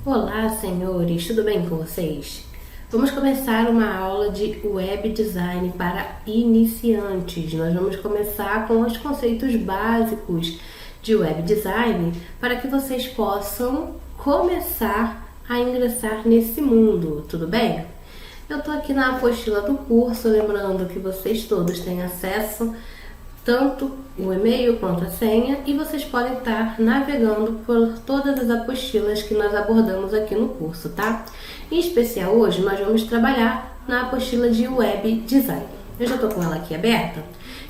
Olá, senhores, tudo bem com vocês? Vamos começar uma aula de web design para iniciantes. Nós vamos começar com os conceitos básicos de web design para que vocês possam começar a ingressar nesse mundo, tudo bem? Eu estou aqui na apostila do curso, lembrando que vocês todos têm acesso tanto o e-mail quanto a senha, e vocês podem estar navegando por todas as apostilas que nós abordamos aqui no curso, tá? Em especial hoje nós vamos trabalhar na apostila de web design. Eu já estou com ela aqui aberta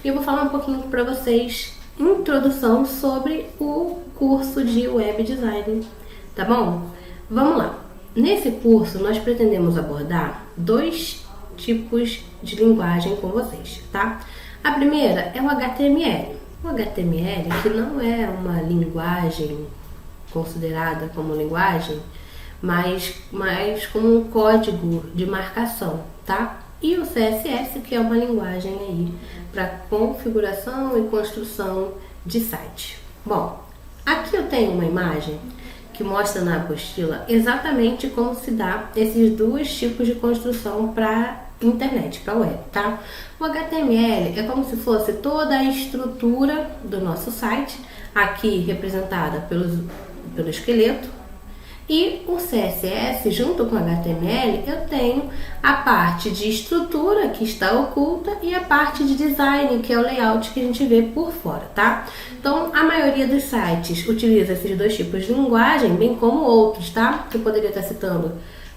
e eu vou falar um pouquinho para vocês, introdução sobre o curso de web design, tá bom? Vamos lá. Nesse curso nós pretendemos abordar dois tipos de linguagem com vocês, tá? A primeira é o HTML. O HTML, que não é uma linguagem considerada como linguagem, mas como um código de marcação, tá? E o CSS, que é uma linguagem aí para configuração e construção de site. Bom, aqui eu tenho uma imagem que mostra na apostila exatamente como se dá esses dois tipos de construção para internet, para web, tá? O HTML é como se fosse toda a estrutura do nosso site, aqui representada pelo esqueleto, e o CSS, junto com o HTML, eu tenho a parte de estrutura que está oculta e a parte de design, que é o layout que a gente vê por fora, tá? Então, a maioria dos sites utiliza esses dois tipos de linguagem, bem como outros, tá? Eu poderia estar citando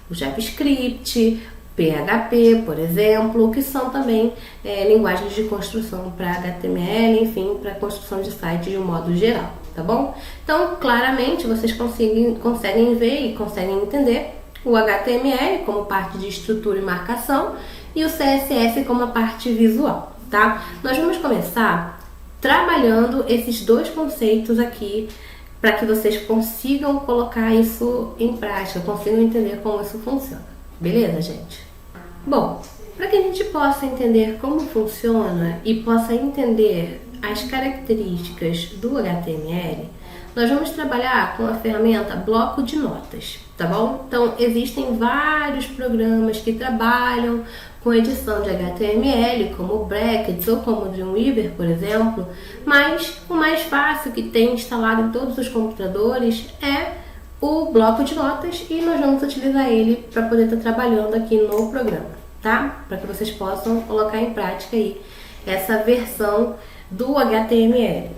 o JavaScript, PHP, por exemplo, que são também linguagens de construção para HTML, enfim, para construção de site de um modo geral, tá bom? Então, claramente, vocês conseguem ver e conseguem entender o HTML como parte de estrutura e marcação e o CSS como a parte visual, tá? Nós vamos começar trabalhando esses dois conceitos aqui para que vocês consigam colocar isso em prática, consigam entender como isso funciona. Beleza, gente? Bom, para que a gente possa entender como funciona e possa entender as características do HTML, nós vamos trabalhar com a ferramenta bloco de notas, tá bom? Então, existem vários programas que trabalham com edição de HTML, como o Brackets ou como o Dreamweaver, por exemplo, mas o mais fácil que tem instalado em todos os computadores é o bloco de notas, e nós vamos utilizar ele para poder estar trabalhando aqui no programa, tá? Para que vocês possam colocar em prática aí essa versão do HTML.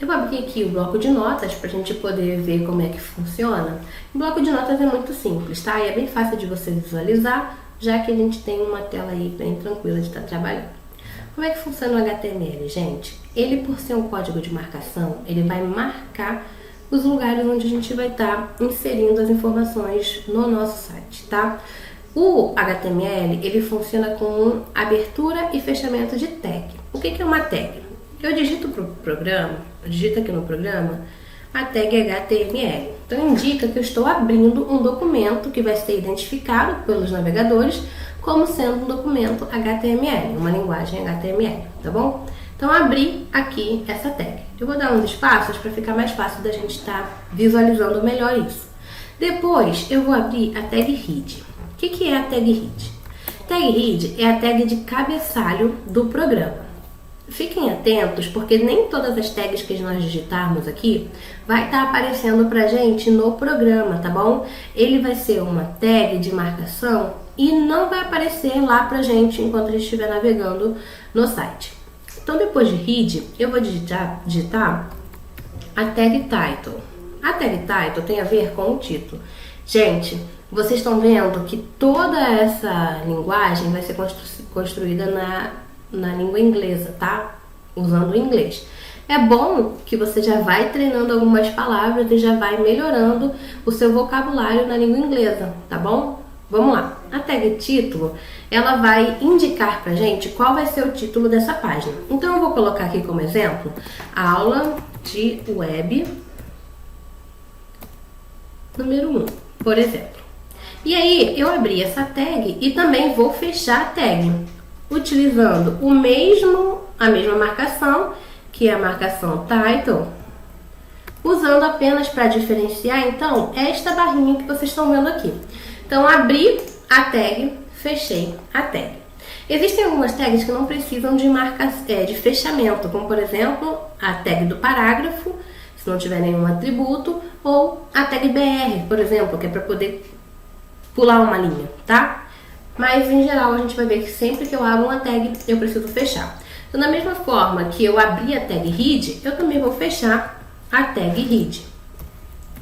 Eu vou abrir aqui o bloco de notas para a gente poder ver como é que funciona. O bloco de notas é muito simples, tá? E é bem fácil de você visualizar, já que a gente tem uma tela aí bem tranquila de estar trabalhando. Como é que funciona o HTML, gente? Ele, por ser um código de marcação, ele vai marcar os lugares onde a gente vai estar inserindo as informações no nosso site, tá? O HTML, ele funciona com abertura e fechamento de tag. O que é uma tag? Eu digito aqui no programa a tag HTML. Então indica que eu estou abrindo um documento que vai ser identificado pelos navegadores como sendo um documento HTML, uma linguagem HTML, tá bom? Então, abri aqui essa tag. Eu vou dar uns espaços para ficar mais fácil da gente estar visualizando melhor isso. Depois, eu vou abrir a tag head. O que é a tag head? Tag head é a tag de cabeçalho do programa. Fiquem atentos, porque nem todas as tags que nós digitarmos aqui vai estar aparecendo para a gente no programa, tá bom? Ele vai ser uma tag de marcação e não vai aparecer lá para a gente enquanto a gente estiver navegando no site. Então, depois de head, eu vou digitar a tag title. A tag title tem a ver com o título. Gente, vocês estão vendo que toda essa linguagem vai ser construída na língua inglesa, tá? Usando o inglês. É bom que você já vai treinando algumas palavras e já vai melhorando o seu vocabulário na língua inglesa, tá bom? Vamos lá. A tag título, ela vai indicar pra gente qual vai ser o título dessa página. Então, eu vou colocar aqui como exemplo, aula de web número 1, por exemplo. E aí, eu abri essa tag e também vou fechar a tag, utilizando a mesma marcação, que é a marcação title, usando apenas para diferenciar, então, esta barrinha que vocês estão vendo aqui. Então, abri a tag, fechei a tag. Existem algumas tags que não precisam de de fechamento, como por exemplo, a tag do parágrafo, se não tiver nenhum atributo, ou a tag BR, por exemplo, que é para poder pular uma linha, tá? Mas em geral a gente vai ver que sempre que eu abro uma tag, eu preciso fechar. Então, da mesma forma que eu abri a tag read, eu também vou fechar a tag read,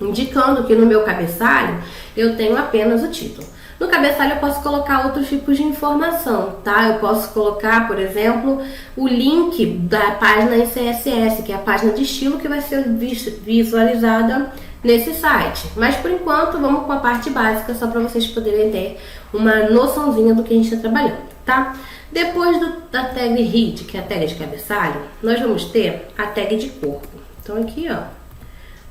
indicando que no meu cabeçalho eu tenho apenas o título. No cabeçalho eu posso colocar outros tipos de informação, tá? Eu posso colocar, por exemplo, o link da página em CSS, que é a página de estilo que vai ser visualizada nesse site. Mas por enquanto vamos com a parte básica, só para vocês poderem ter uma noçãozinha do que a gente está trabalhando, tá? Depois da tag head, que é a tag de cabeçalho, nós vamos ter a tag de corpo. Então aqui, ó,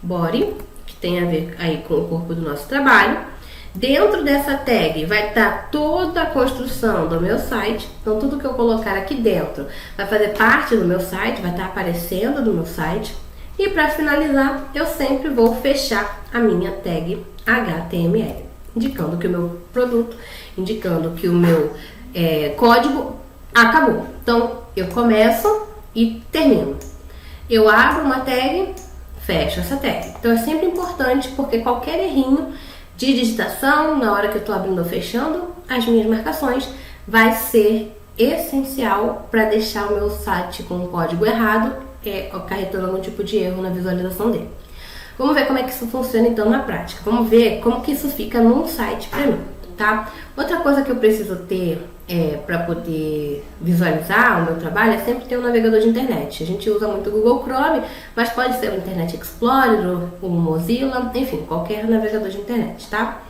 body, que tem a ver aí com o corpo do nosso trabalho. Dentro dessa tag vai estar toda a construção do meu site. Então tudo que eu colocar aqui dentro vai fazer parte do meu site, vai estar aparecendo no meu site. E para finalizar, eu sempre vou fechar a minha tag HTML, indicando que o meu produto, indicando que o meu código acabou. Então eu começo e termino. Eu abro uma tag, fecho essa tag. Então é sempre importante, porque qualquer errinho de digitação, na hora que eu estou abrindo ou fechando as minhas marcações, vai ser essencial para deixar o meu site com o código errado, acarretando algum tipo de erro na visualização dele. Vamos ver como é que isso funciona então na prática. Vamos ver como que isso fica num site para mim, tá? Outra coisa que eu preciso ter para poder visualizar o meu trabalho é sempre ter um navegador de internet. A gente usa muito o Google Chrome, mas pode ser o Internet Explorer, o Mozilla, enfim, qualquer navegador de internet, tá?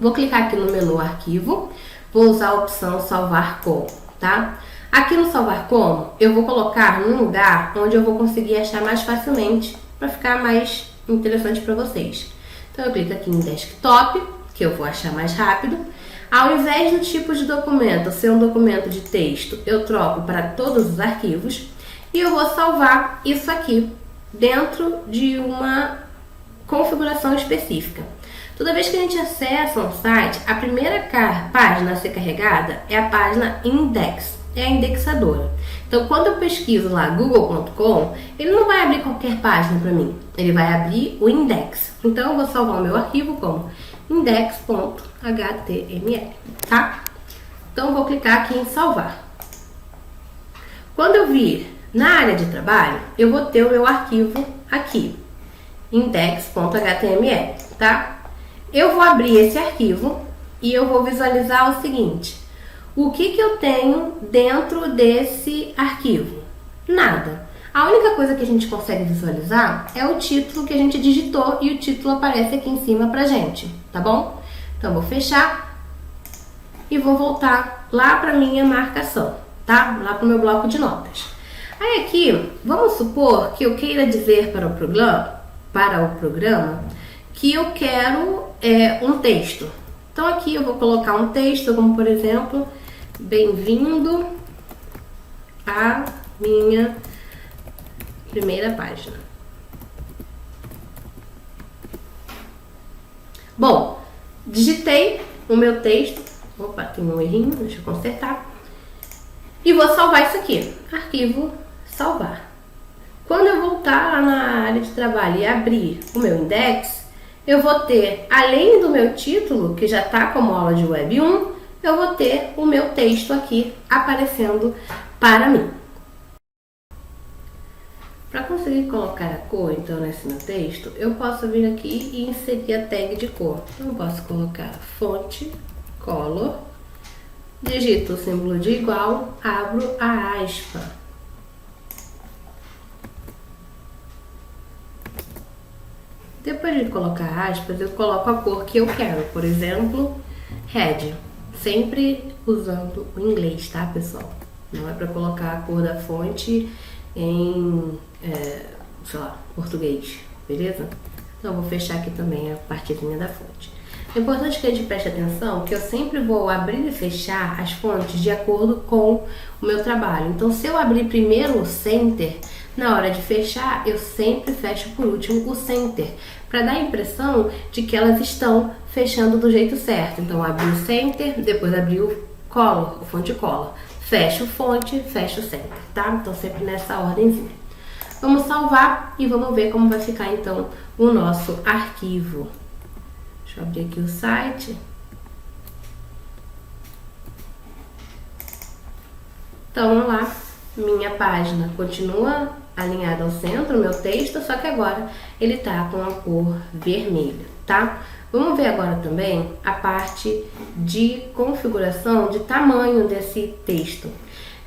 Vou clicar aqui no menu Arquivo, vou usar a opção Salvar Como, tá? Aqui no Salvar Como, eu vou colocar num lugar onde eu vou conseguir achar mais facilmente, para ficar mais interessante para vocês. Então eu clico aqui em Desktop, que eu vou achar mais rápido. Ao invés do tipo de documento ser um documento de texto, eu troco para todos os arquivos e eu vou salvar isso aqui dentro de uma configuração específica. Toda vez que a gente acessa um site, a primeira página a ser carregada é a página index, é a indexadora. Então, quando eu pesquiso lá google.com, ele não vai abrir qualquer página para mim, ele vai abrir o index. Então, eu vou salvar o meu arquivo como index.html, tá? Então, vou clicar aqui em salvar. Quando eu vir na área de trabalho, eu vou ter o meu arquivo aqui, index.html, tá? Eu vou abrir esse arquivo e eu vou visualizar o seguinte: o que eu tenho dentro desse arquivo? Nada. A única coisa que a gente consegue visualizar é o título que a gente digitou e o título aparece aqui em cima pra gente, tá bom? Então eu vou fechar e vou voltar lá pra minha marcação, tá? Lá pro meu bloco de notas. Aí aqui, vamos supor que eu queira dizer para o programa que eu quero um texto. Então aqui eu vou colocar um texto, como por exemplo, bem-vindo à minha primeira página. Bom, digitei o meu texto. Opa, tem um errinho, deixa eu consertar. E vou salvar isso aqui. Arquivo, salvar. Quando eu voltar lá na área de trabalho e abrir o meu index, eu vou ter, além do meu título, que já está como aula de Web 1, eu vou ter o meu texto aqui aparecendo para mim. Para conseguir colocar a cor, então, nesse meu texto, eu posso vir aqui e inserir a tag de cor. Então, eu posso colocar fonte, color, digito o símbolo de igual, abro a aspa. Depois de colocar aspas, eu coloco a cor que eu quero. Por exemplo, red. Sempre usando o inglês, tá, pessoal? Não é para colocar a cor da fonte em, sei lá, português, beleza? Então eu vou fechar aqui também a partezinha da fonte. É importante que a gente preste atenção que eu sempre vou abrir e fechar as fontes de acordo com o meu trabalho. Então, se eu abrir primeiro o Center, Na hora de fechar, eu sempre fecho por último o center, para dar a impressão de que elas estão fechando do jeito certo. Então, abri o center, depois abri o color, o fonte color. Fecho o fonte, fecho o center, tá? Então, sempre nessa ordemzinha. Vamos salvar e vamos ver como vai ficar, então, o nosso arquivo. Deixa eu abrir aqui o site. Então, vamos lá. Minha página continua alinhada ao centro, meu texto, só que agora ele tá com a cor vermelha, tá? Vamos ver agora também a parte de configuração de tamanho desse texto.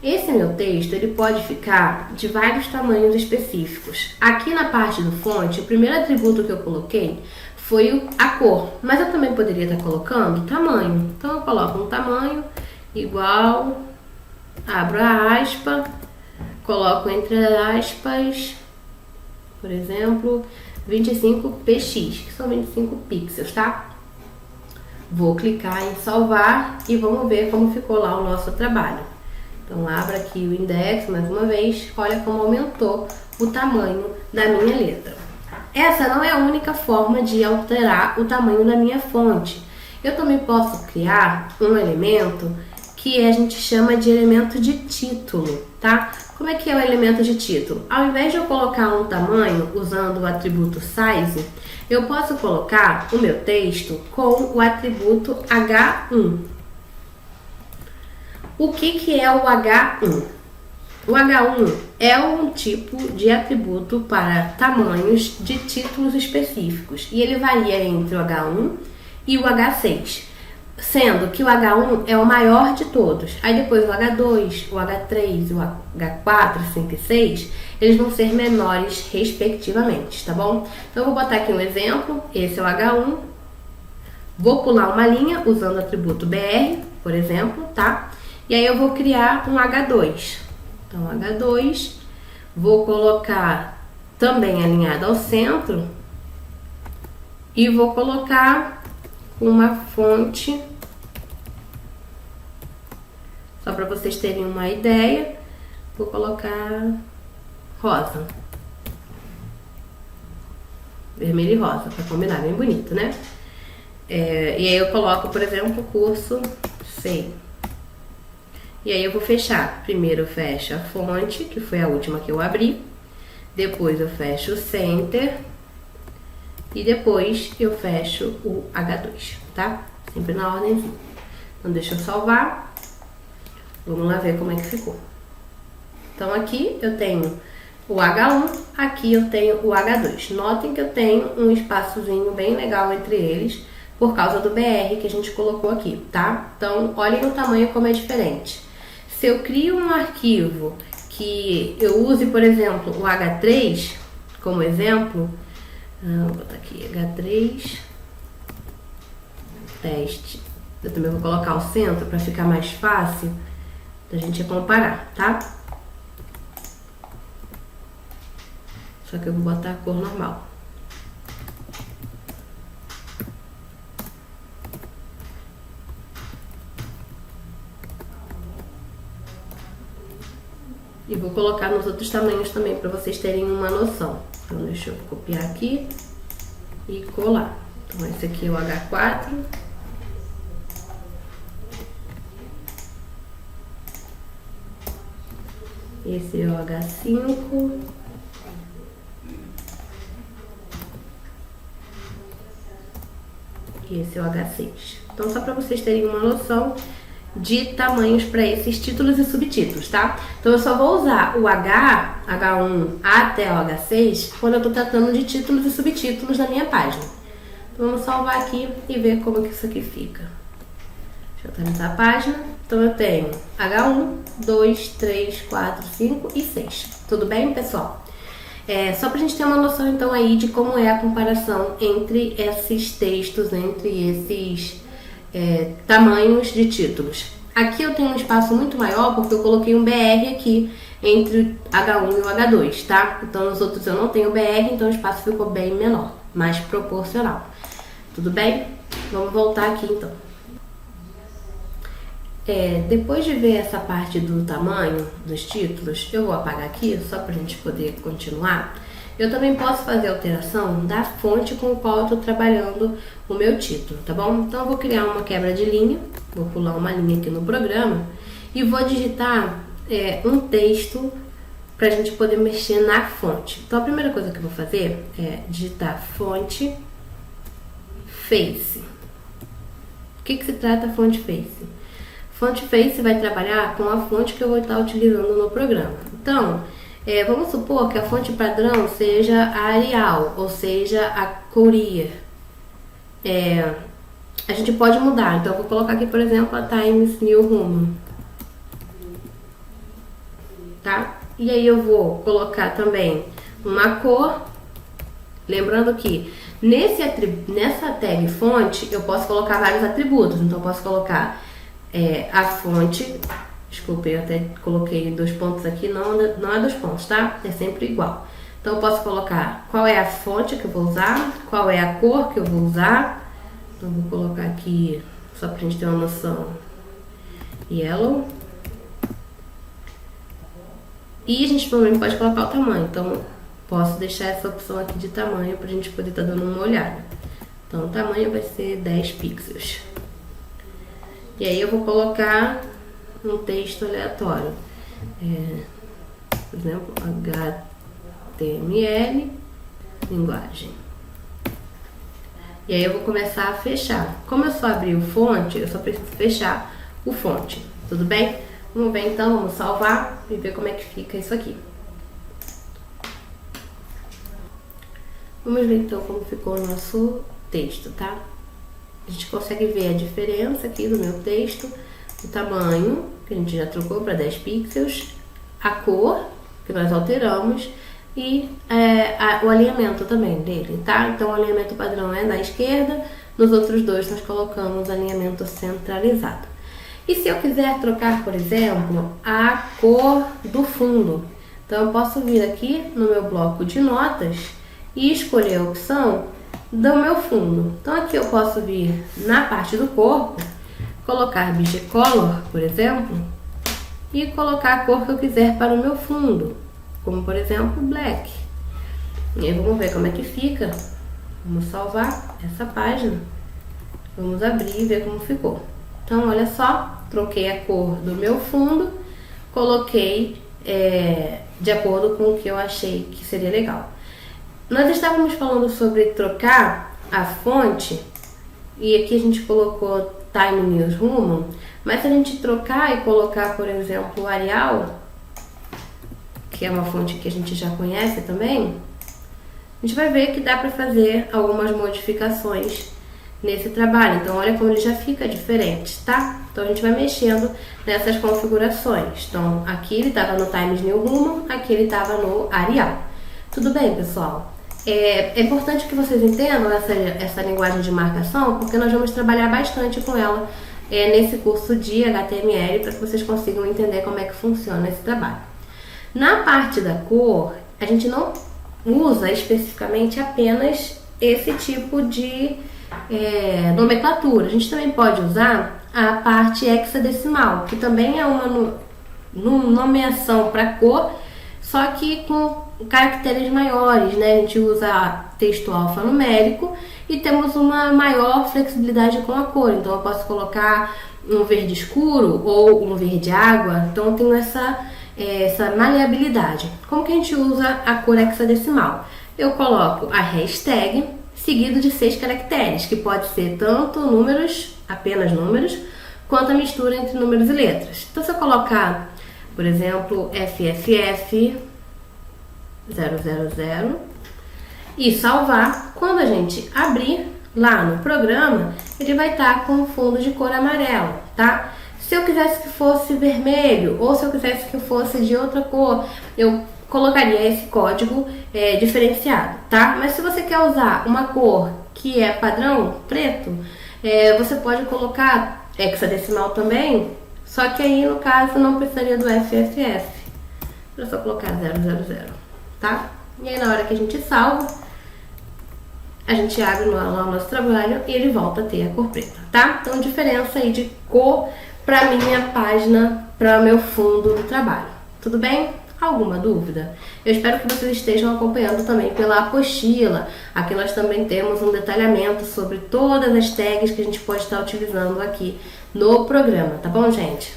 Esse meu texto, ele pode ficar de vários tamanhos específicos. Aqui na parte do fonte, o primeiro atributo que eu coloquei foi a cor, mas eu também poderia estar colocando tamanho. Então eu coloco um tamanho igual, abro a aspa, coloco entre aspas, por exemplo, 25px, que são 25 pixels, tá? Vou clicar em salvar e vamos ver como ficou lá o nosso trabalho. Então, abra aqui o index mais uma vez, olha como aumentou o tamanho da minha letra. Essa não é a única forma de alterar o tamanho da minha fonte. Eu também posso criar um elemento que a gente chama de elemento de título, tá? Como é que é o elemento de título? Ao invés de eu colocar um tamanho usando o atributo size, eu posso colocar o meu texto com o atributo H1. O que é o H1? O H1 é um tipo de atributo para tamanhos de títulos específicos e ele varia entre o H1 e o H6. Sendo que o H1 é o maior de todos. Aí depois o H2, o H3, o H4, 5 e 6, eles vão ser menores respectivamente, tá bom? Então eu vou botar aqui um exemplo, esse é o H1. Vou pular uma linha usando o atributo BR, por exemplo, tá? E aí eu vou criar um H2. Então H2, vou colocar também alinhado ao centro e vou colocar uma fonte, só para vocês terem uma ideia, vou colocar rosa, vermelho e rosa, para combinar, bem bonito, né? E aí eu coloco, por exemplo, curso C. E aí eu vou fechar, primeiro eu fecho a fonte, que foi a última que eu abri, depois eu fecho o center, e depois eu fecho o H2, tá? Sempre na ordemzinha. Então deixa eu salvar. Vamos lá ver como é que ficou. Então aqui eu tenho o H1, aqui eu tenho o H2. Notem que eu tenho um espaçozinho bem legal entre eles, por causa do BR que a gente colocou aqui, tá? Então olhem o tamanho como é diferente. Se eu crio um arquivo que eu use, por exemplo, o H3 como exemplo, vou botar aqui H3 teste. Eu também vou colocar o centro para ficar mais fácil da gente comparar, tá? Só que eu vou botar a cor normal. E vou colocar nos outros tamanhos também para vocês terem uma noção. Então deixa eu copiar aqui e colar. Então esse aqui é o H4. Esse é o H5. E esse é o H6. Então só para vocês terem uma noção de tamanhos para esses títulos e subtítulos, tá? Então eu só vou usar o H1 até o H6 quando eu tô tratando de títulos e subtítulos na minha página. Então vamos salvar aqui e ver como que isso aqui fica. Deixa eu atualizar a página. Então eu tenho H1, 2, 3, 4, 5 e 6. Tudo bem, pessoal? Só pra gente ter uma noção então aí de como é a comparação entre esses textos, entre esses tamanhos de títulos. Aqui eu tenho um espaço muito maior porque eu coloquei um BR aqui entre o H1 e o H2, tá? Então nos outros eu não tenho BR, então o espaço ficou bem menor, mais proporcional. Tudo bem? Vamos voltar aqui então. depois de ver essa parte do tamanho dos títulos, eu vou apagar aqui só para a gente poder continuar. Eu também posso fazer alteração da fonte com o qual eu estou trabalhando o meu título, tá bom? Então eu vou criar uma quebra de linha, vou pular uma linha aqui no programa e vou digitar um texto para a gente poder mexer na fonte. Então a primeira coisa que eu vou fazer é digitar fonte Face. O que se trata a fonte Face? Fonte Face vai trabalhar com a fonte que eu vou estar utilizando no programa. Então, vamos supor que a fonte padrão seja a Arial, ou seja, a Courier. A gente pode mudar, então eu vou colocar aqui, por exemplo, a Times New Roman. Tá? E aí eu vou colocar também uma cor, lembrando que nessa tag fonte eu posso colocar vários atributos, então eu posso colocar a fonte, desculpe, eu até coloquei 2 pontos aqui, não é 2 pontos, tá? É sempre igual. Então eu posso colocar qual é a fonte que eu vou usar, qual é a cor que eu vou usar. Então vou colocar aqui, só pra gente ter uma noção, yellow. E a gente também pode colocar o tamanho, então posso deixar essa opção aqui de tamanho pra gente poder estar dando uma olhada. Então o tamanho vai ser 10 pixels. E aí eu vou colocar um texto aleatório, por exemplo, HTML, linguagem. E aí eu vou começar a fechar. Como eu só abri o fonte, eu só preciso fechar o fonte, tudo bem? Vamos ver então, vamos salvar e ver como é que fica isso aqui. Vamos ver então como ficou o nosso texto, tá? A gente consegue ver a diferença aqui do meu texto, o tamanho, que a gente já trocou para 10 pixels, a cor, que nós alteramos, e o alinhamento também dele, tá? Então o alinhamento padrão é na esquerda, nos outros dois nós colocamos alinhamento centralizado. E se eu quiser trocar, por exemplo, a cor do fundo, então eu posso vir aqui no meu bloco de notas e escolher a opção do meu fundo. Então aqui eu posso vir na parte do corpo, colocar Bigecolor, por exemplo, e colocar a cor que eu quiser para o meu fundo, como por exemplo Black. E aí vamos ver como é que fica. Vamos salvar essa página, vamos abrir e ver como ficou. Então olha só, troquei a cor do meu fundo, coloquei de acordo com o que eu achei que seria legal. Nós estávamos falando sobre trocar a fonte, e aqui a gente colocou Time New Roman, mas se a gente trocar e colocar, por exemplo, o Arial, que é uma fonte que a gente já conhece também, a gente vai ver que dá para fazer algumas modificações nesse trabalho. Então olha como ele já fica diferente, tá? Então a gente vai mexendo nessas configurações. Então aqui ele estava no Times New Roman, aqui ele estava no Arial. Tudo bem, pessoal? É importante que vocês entendam essa linguagem de marcação, porque nós vamos trabalhar bastante com ela nesse curso de HTML, para que vocês consigam entender como é que funciona esse trabalho. Na parte da cor, a gente não usa especificamente apenas esse tipo de nomenclatura. A gente também pode usar a parte hexadecimal, que também é uma nomeação para cor, só que com caracteres maiores, né? A gente usa texto alfanumérico e temos uma maior flexibilidade com a cor. Então eu posso colocar um verde escuro ou um verde água. Então eu tenho essa maleabilidade. Como que a gente usa a cor hexadecimal? Eu coloco a hashtag seguido de 6 caracteres, que pode ser tanto números, apenas números, quanto a mistura entre números e letras. Então se eu colocar, por exemplo, FFF 000 e salvar, quando a gente abrir lá no programa, ele vai estar com fundo de cor amarelo, tá? Se eu quisesse que fosse vermelho, ou se eu quisesse que fosse de outra cor, eu colocaria esse código diferenciado, tá? Mas se você quer usar uma cor que é padrão, preto, você pode colocar hexadecimal também, só que aí no caso não precisaria do FFF. É só colocar 000, tá? E aí na hora que a gente salva, a gente abre lá o nosso trabalho e ele volta a ter a cor preta, tá? Então diferença aí de cor para minha página, para meu fundo do trabalho. Tudo bem? Alguma dúvida? Eu espero que vocês estejam acompanhando também pela apostila. Aqui nós também temos um detalhamento sobre todas as tags que a gente pode estar utilizando aqui no programa, tá bom, gente?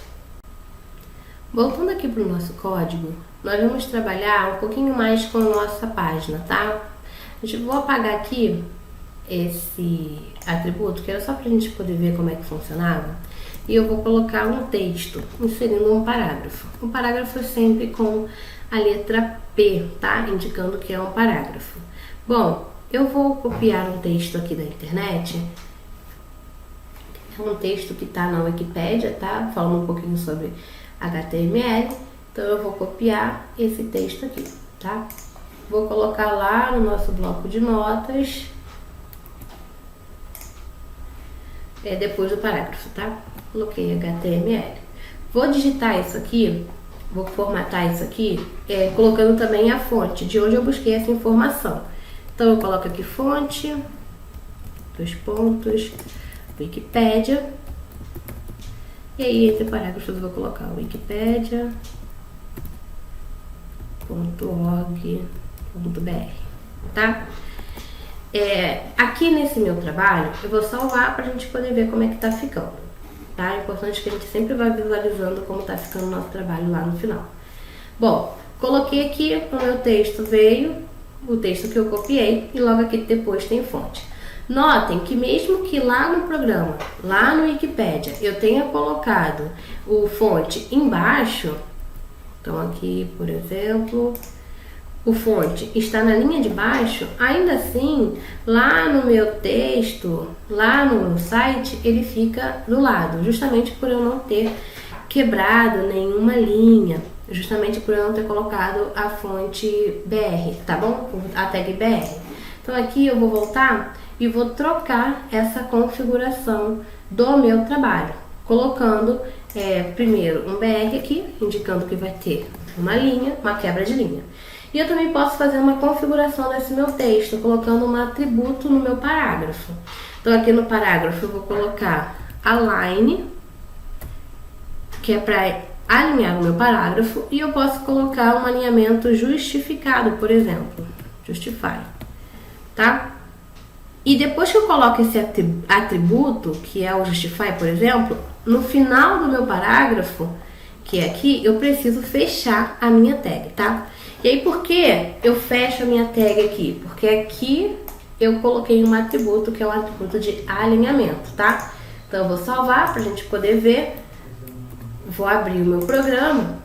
Voltando aqui para o nosso código, nós vamos trabalhar um pouquinho mais com a nossa página, tá? Vou apagar aqui esse atributo, que era só para a gente poder ver como é que funcionava. E eu vou colocar um texto, inserindo um parágrafo. O parágrafo é sempre com a letra P, tá? Indicando que é um parágrafo. Bom, eu vou copiar um texto aqui da internet. É um texto que está na Wikipédia, tá? Falando um pouquinho sobre HTML. Então eu vou copiar esse texto aqui, tá? Vou colocar lá no nosso bloco de notas. Depois do parágrafo, tá? Coloquei HTML. Vou digitar isso aqui, vou formatar isso aqui, colocando também a fonte de onde eu busquei essa informação. Então eu coloco aqui fonte, 2 pontos, Wikipédia. E aí entre parágrafos eu vou colocar wikipedia.org.br, tá? Aqui nesse meu trabalho, eu vou salvar para a gente poder ver como é que tá ficando, tá? É importante que a gente sempre vá visualizando como tá ficando o nosso trabalho lá no final. Bom, coloquei aqui o meu texto, veio o texto que eu copiei e logo aqui depois tem fonte. Notem que mesmo que lá no programa, lá no Wikipédia, eu tenha colocado o fonte embaixo, então aqui, por exemplo, o fonte está na linha de baixo, ainda assim, lá no meu texto, lá no site, ele fica do lado, justamente por eu não ter quebrado nenhuma linha, justamente por eu não ter colocado a fonte BR, tá bom? A tag BR. Então aqui eu vou voltar e vou trocar essa configuração do meu trabalho, colocando primeiro um BR aqui, indicando que vai ter uma linha, uma quebra de linha. E eu também posso fazer uma configuração desse meu texto, colocando um atributo no meu parágrafo. Então aqui no parágrafo eu vou colocar align, que é para alinhar o meu parágrafo, e eu posso colocar um alinhamento justificado, por exemplo, justify, tá? E depois que eu coloco esse atributo, que é o justify, por exemplo, no final do meu parágrafo, que é aqui, eu preciso fechar a minha tag, tá? E aí, por que eu fecho a minha tag aqui? Porque aqui eu coloquei um atributo, que é o atributo de alinhamento, tá? Então, eu vou salvar pra gente poder ver. Vou abrir o meu programa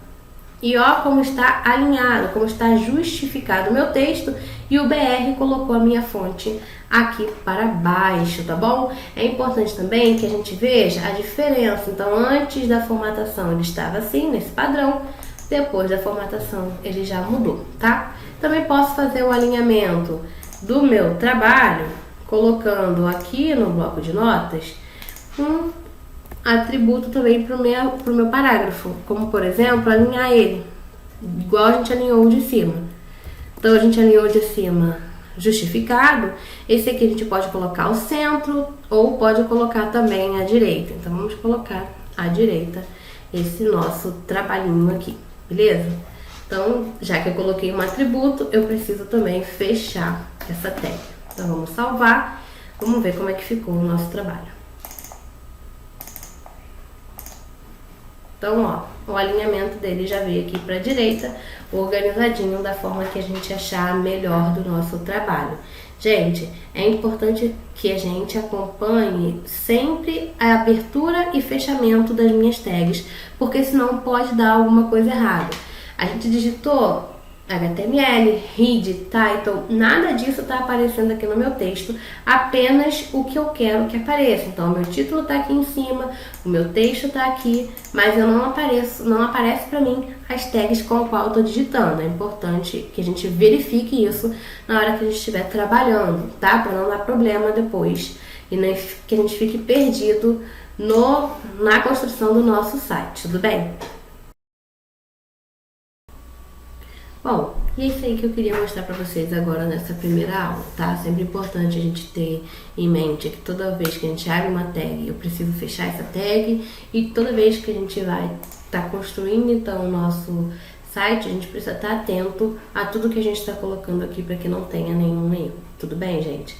e ó como está alinhado, como está justificado o meu texto, e o BR colocou a minha fonte aqui para baixo, tá bom? É importante também que a gente veja a diferença. Então, antes da formatação ele estava assim, nesse padrão, depois da formatação ele já mudou, tá? Também posso fazer o alinhamento do meu trabalho, colocando aqui no bloco de notas um atributo também para o meu parágrafo, como por exemplo, alinhar ele, igual a gente alinhou o de cima. Então a gente alinhou de cima justificado, esse aqui a gente pode colocar ao centro ou pode colocar também à direita. Então vamos colocar à direita esse nosso trabalhinho aqui, beleza? Então, já que eu coloquei um atributo, eu preciso também fechar essa tag. Então vamos salvar, vamos ver como é que ficou o nosso trabalho. Então, ó, o alinhamento dele já veio aqui para a direita, organizadinho da forma que a gente achar melhor do nosso trabalho. Gente, é importante que a gente acompanhe sempre a abertura e fechamento das minhas tags, porque senão pode dar alguma coisa errada. A gente digitou HTML, head, title, nada disso está aparecendo aqui no meu texto, apenas o que eu quero que apareça. Então, o meu título está aqui em cima, o meu texto está aqui, mas eu não aparece para mim as tags com a qual eu estou digitando. É importante que a gente verifique isso na hora que a gente estiver trabalhando, tá? Para não dar problema depois e nem que a gente fique perdido na construção do nosso site, tudo bem? Bom, E é isso aí que eu queria mostrar para vocês agora nessa primeira aula, tá? Sempre importante a gente ter em mente que toda vez que a gente abre uma tag, eu preciso fechar essa tag, e toda vez que a gente vai estar construindo então o nosso site, a gente precisa estar atento a tudo que a gente está colocando aqui para que não tenha nenhum erro. Tudo bem, gente?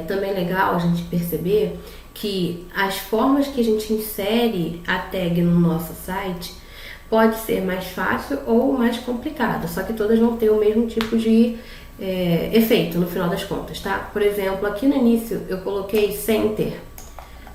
Também é legal a gente perceber que as formas que a gente insere a tag no nosso site pode ser mais fácil ou mais complicado, só que todas vão ter o mesmo tipo de efeito no final das contas, tá? Por exemplo, aqui no início eu coloquei center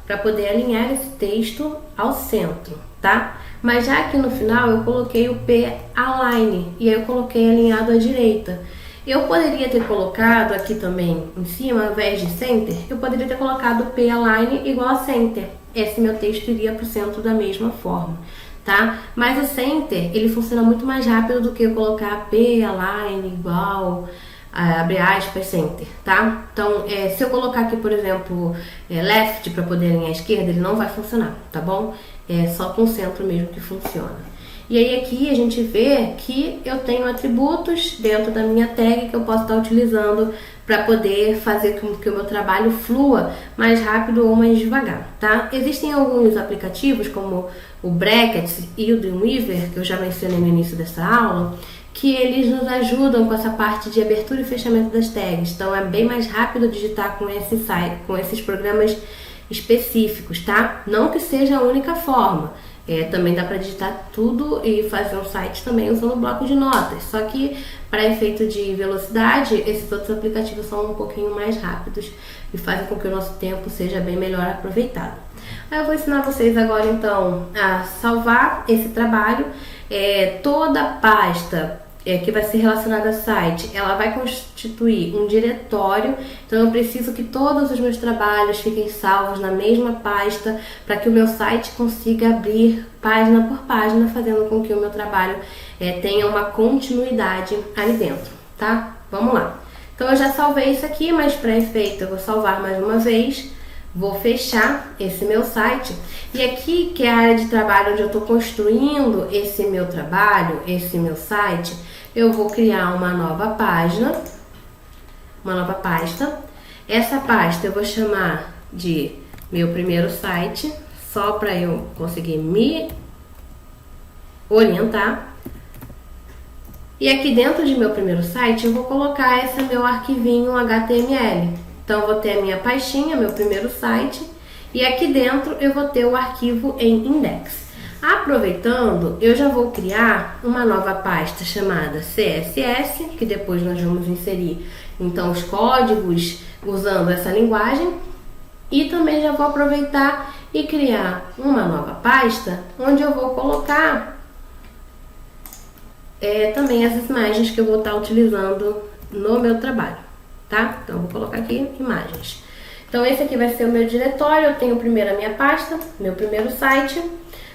para poder alinhar esse texto ao centro, tá? Mas já aqui no final eu coloquei o P align e aí eu coloquei alinhado à direita. Eu poderia ter colocado aqui também em cima, ao invés de center, eu poderia ter colocado P align igual a center. Esse meu texto iria para o centro da mesma forma, tá? Mas o center, ele funciona muito mais rápido do que eu colocar P align igual, abre aspas, center, tá? Então, se eu colocar aqui, por exemplo, left para poder alinhar à esquerda, ele não vai funcionar, tá bom? É só com o centro mesmo que funciona. E aí aqui a gente vê que eu tenho atributos dentro da minha tag que eu posso estar utilizando para poder fazer com que o meu trabalho flua mais rápido ou mais devagar, tá? Existem alguns aplicativos como o Brackets e o Dreamweaver, que eu já mencionei no início dessa aula, que eles nos ajudam com essa parte de abertura e fechamento das tags. Então é bem mais rápido digitar com esses programas específicos, tá? Não que seja a única forma. Também dá para digitar tudo e fazer um site também usando o bloco de notas. Só que para efeito de velocidade, esses outros aplicativos são um pouquinho mais rápidos e fazem com que o nosso tempo seja bem melhor aproveitado. Aí eu vou ensinar vocês agora então a salvar esse trabalho. Toda pasta que vai ser relacionada ao site, ela vai constituir um diretório, então eu preciso que todos os meus trabalhos fiquem salvos na mesma pasta para que o meu site consiga abrir página por página, fazendo com que o meu trabalho tenha uma continuidade ali dentro, tá? Vamos lá. Então eu já salvei isso aqui, mas para efeito eu vou salvar mais uma vez. Vou fechar esse meu site e aqui, que é a área de trabalho onde eu estou construindo esse meu trabalho, esse meu site, eu vou criar uma nova página, uma nova pasta. Essa pasta eu vou chamar de meu primeiro site, só para eu conseguir me orientar. E aqui dentro de meu primeiro site eu vou colocar esse meu arquivinho HTML. Então, eu vou ter a minha pastinha, meu primeiro site, e aqui dentro eu vou ter o arquivo em index. Aproveitando, eu já vou criar uma nova pasta chamada CSS, que depois nós vamos inserir então os códigos usando essa linguagem, e também já vou aproveitar e criar uma nova pasta onde eu vou colocar também as imagens que eu vou estar utilizando no meu trabalho. Tá? Então, eu vou colocar aqui imagens. Então, esse aqui vai ser o meu diretório. Eu tenho primeiro a minha pasta, meu primeiro site.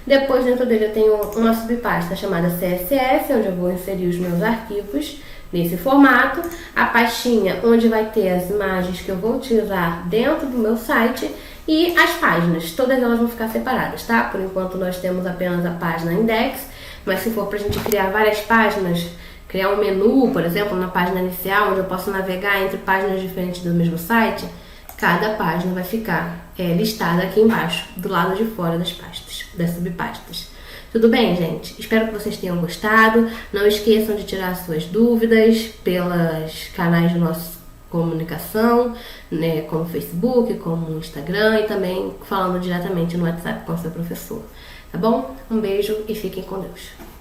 Depois, dentro dele, eu tenho uma subpasta chamada CSS, onde eu vou inserir os meus arquivos nesse formato. A pastinha onde vai ter as imagens que eu vou utilizar dentro do meu site. E as páginas, todas elas vão ficar separadas, tá? Por enquanto, nós temos apenas a página index. Mas se for pra gente criar várias páginas, criar um menu, por exemplo, na página inicial, onde eu posso navegar entre páginas diferentes do mesmo site, cada página vai ficar listada aqui embaixo, do lado de fora das pastas, das subpastas. Tudo bem, gente? Espero que vocês tenham gostado. Não esqueçam de tirar suas dúvidas pelos canais do nosso comunicação, né, como o Facebook, como o Instagram e também falando diretamente no WhatsApp com o seu professor. Tá bom? Um beijo e fiquem com Deus.